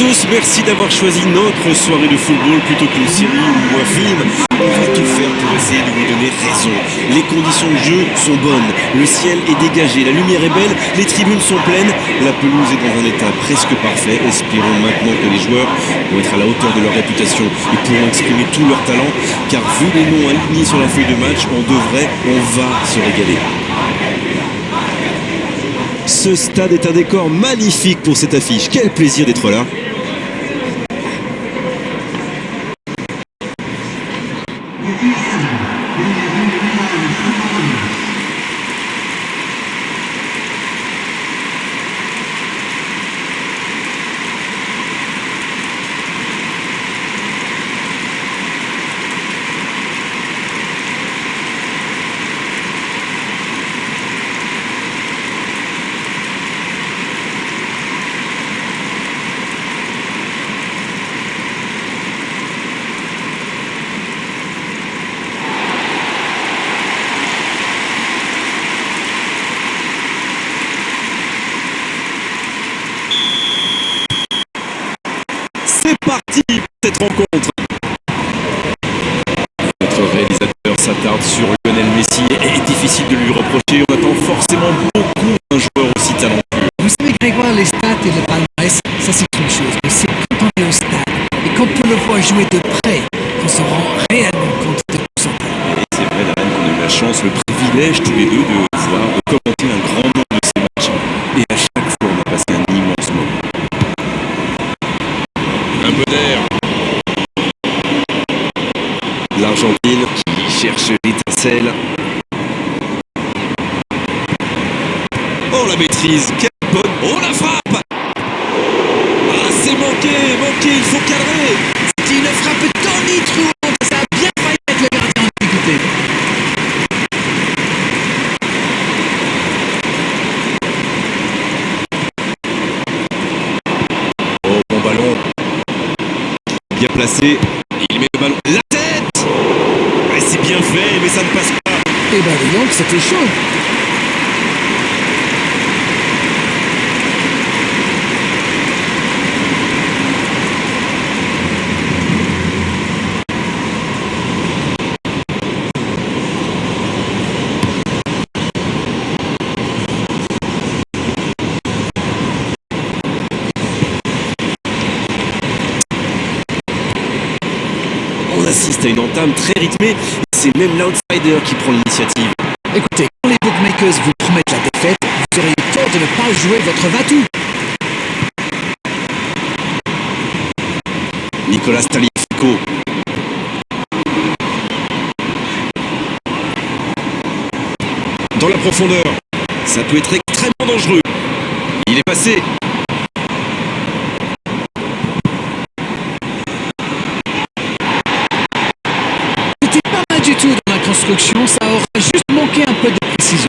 tous, merci d'avoir choisi notre soirée de football plutôt qu'une série ou un film. On va tout faire pour essayer de vous donner raison. Les conditions de jeu sont bonnes, le ciel est dégagé, la lumière est belle, les tribunes sont pleines, la pelouse est dans un état presque parfait. Espérons maintenant que les joueurs vont être à la hauteur de leur réputation et pourront exprimer tout leur talent, car vu les noms alignés sur la feuille de match, on va se régaler. Ce stade est un décor magnifique pour cette affiche. Quel plaisir d'être là. C'est parti pour cette rencontre. Notre réalisateur s'attarde sur Lionel Messi et est difficile de lui reprocher. On attend forcément beaucoup d'un joueur aussi talentueux. Vous savez Grégoire, les stats et le palmarès, ça c'est une chose, mais c'est quand on est au stade et quand on le voit jouer de près qu'on se rend réellement compte de son talent. Et c'est vrai, Darren, qu'on a eu la chance, le privilège tous les deux de voir, de commenter un grand nombre de ces matchs. Et à chaque fois, on a passé un immense moment. Un peu d'air. L'Argentine qui cherche l'étincelle. Oh la maîtrise, quelle bonne. Oh la frappe. Ah c'est manqué, il faut cadrer. C'est une frappe tonitruante, ça a bien failli mettre le gardien en difficulté. Oh bon ballon. Bien placé. Il met le ballon. La tête. Ouais, c'est bien fait, mais ça ne passe pas. Eh ben dis donc, c'était chaud. On assiste à une entame très rythmée. C'est même l'outsider qui prend l'initiative. Écoutez, quand les bookmakers vous promettent la défaite, vous auriez tort de ne pas jouer votre va-tout. Nicolas Tagliafico. Dans la profondeur. Ça peut être extrêmement dangereux. Il est passé. C'était pas mal du tout dans la construction, ça aura juste manqué un peu de précision.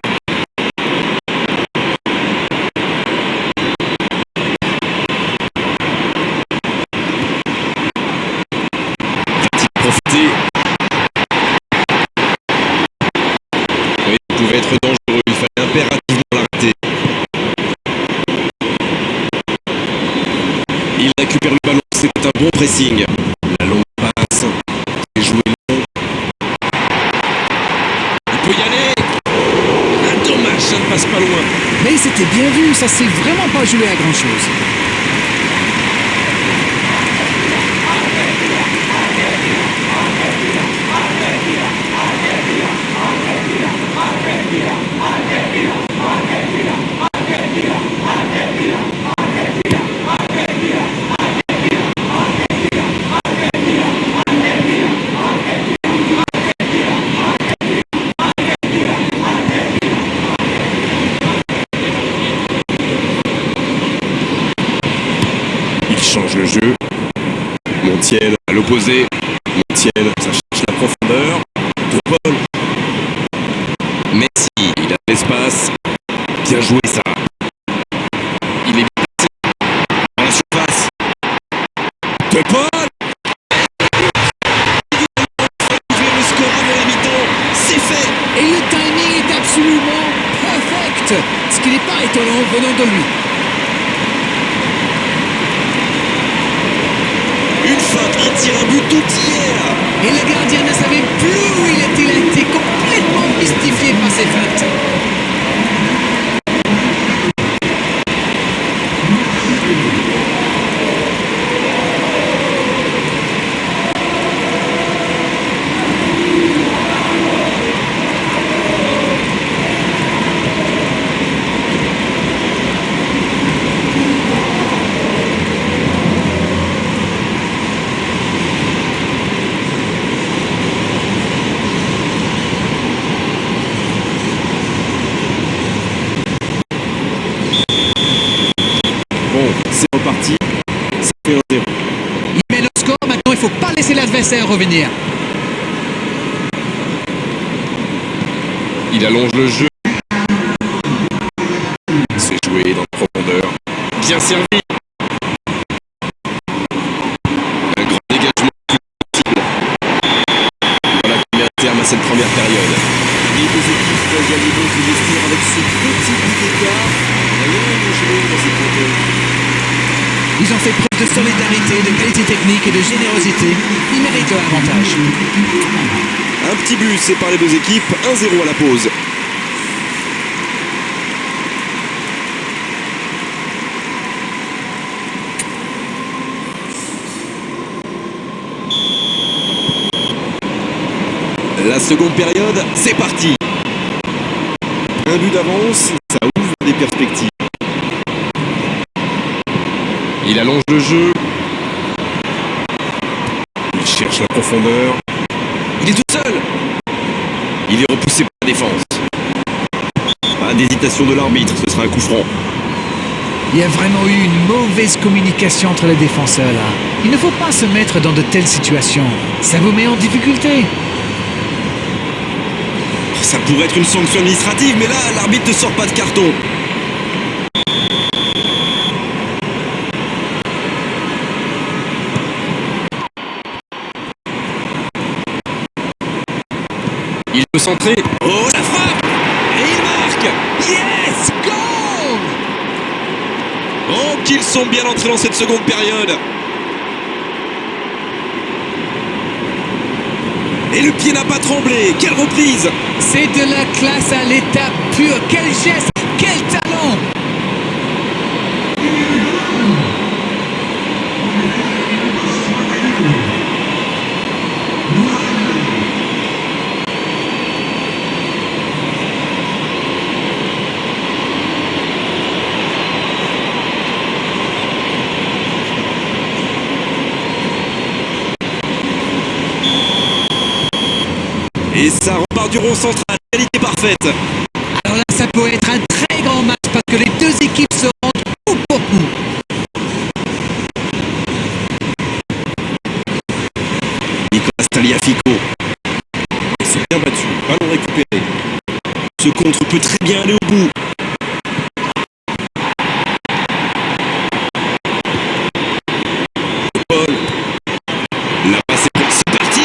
Va-t-il profiter? Oui, il pouvait être dangereux. Il fallait impérativement l'arrêter. Il récupère le ballon. C'est un bon pressing. La longue passe. C'est joué long. Il peut y aller. Ah, dommage, ça ne passe pas loin. Mais c'était bien vu, ça s'est vraiment pas joué à grand chose. Change le jeu. Montiel à l'opposé. Montiel, ça cherche la profondeur. Pour Paul. Messi, il a l'espace. Bien joué ça. Il est passé dans la surface. De Paul. Le score avant la mi-temps. C'est fait. Et le timing est absolument perfect, ce qui n'est pas étonnant venant de lui. tire un but tout hier. Et le gardien ne savait plus où il était. Il a été complètement mystifié par ses feintes. C'est reparti, ça fait 1-0. Il met le score, maintenant il ne faut pas laisser l'adversaire revenir. Il allonge le jeu. C'est joué dans la profondeur. Bien servi. Un grand dégagement possible. Voilà qui met un terme à cette première période. Les deux équipes peuvent gagner donc le vestiaire avec ce petit but d'écart. Rien de joué dans cette rencontre. Ils ont fait preuve de solidarité, de qualité technique et de générosité. Ils méritent leur avantage. Un petit but sépare les deux équipes, 1-0 à la pause. La seconde période, c'est parti. Un but d'avance, ça ouvre des perspectives. Il allonge le jeu. Il cherche la profondeur. Il est tout seul. Il est repoussé par la défense. Pas d'hésitation de l'arbitre, ce sera un coup franc. Il y a vraiment eu une mauvaise communication entre les défenseurs là. Il ne faut pas se mettre dans de telles situations. Ça vous met en difficulté. Ça pourrait être une sanction administrative, mais là, l'arbitre ne sort pas de carton. Il peut centrer. Oh, la frappe! Et il marque! Yes! Goal! Oh, qu'ils sont bien entrés dans cette seconde période! Et le pied n'a pas tremblé! Quelle reprise! C'est de la classe à l'état pur. Quel geste! Quel talent! Et ça repart du rond central, qualité parfaite. Alors là, ça peut être un très grand match parce que les deux équipes se rendent coup pour coup. Nicolas Tagliafico. Il s'est bien battu, ballon récupéré. Ce contre peut très bien aller au bout. Paul. La passe est prise, c'est parti.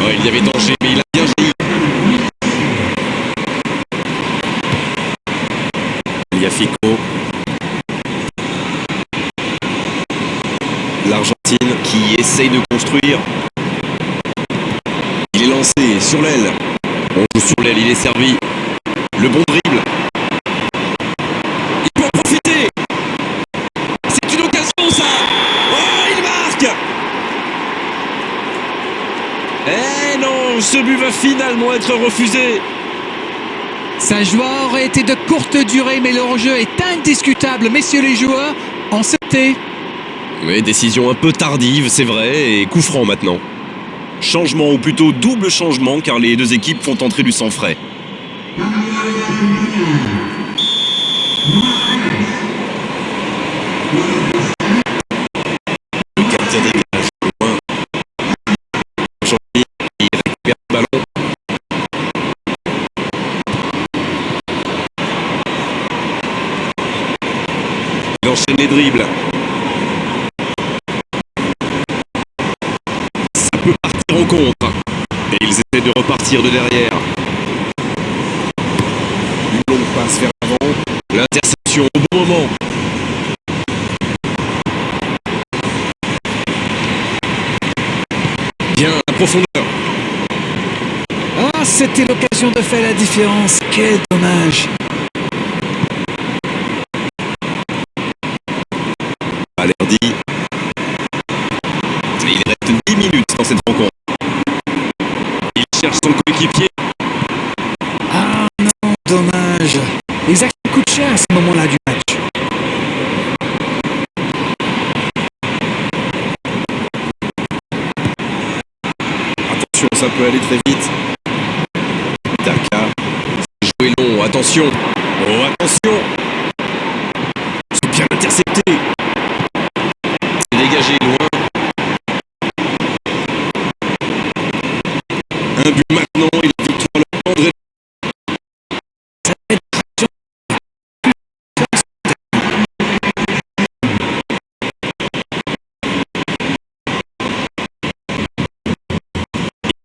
Oh, il y avait danger, mais il a bien jailli. Tagliafico. L'Argentine qui essaye de construire. Il est lancé sur l'aile. On joue sur l'aile, il est servi. Le bon dribble. Il peut en profiter. C'est une occasion ça. Oh, il marque. Eh non, ce but va finalement être refusé. Sa joie aurait été de courte durée, mais le hors-jeu est indiscutable. Messieurs les joueurs, en sauté. Oui, décision un peu tardive, c'est vrai, et coup franc maintenant. Changement, ou plutôt double changement, car les deux équipes font entrer du sang frais. Le gardien dégage loin. Jean-Pierre, il récupère le ballon. Il enchaîne les dribbles. Ça peut partir en contre. Et ils essaient de repartir de derrière. Attention, au bon moment. Bien, la profondeur. Ah, c'était l'occasion de faire la différence. Quel dommage. Balerdi. Il reste 10 minutes dans cette rencontre. Il cherche son coéquipier. Ah non, dommage. Isaac coûte cher à ce moment-là du match. Attention, ça peut aller très vite. Daka. Jouer long, attention. Oh, attention. C'est bien intercepté. C'est dégagé loin. Un but maintenant, il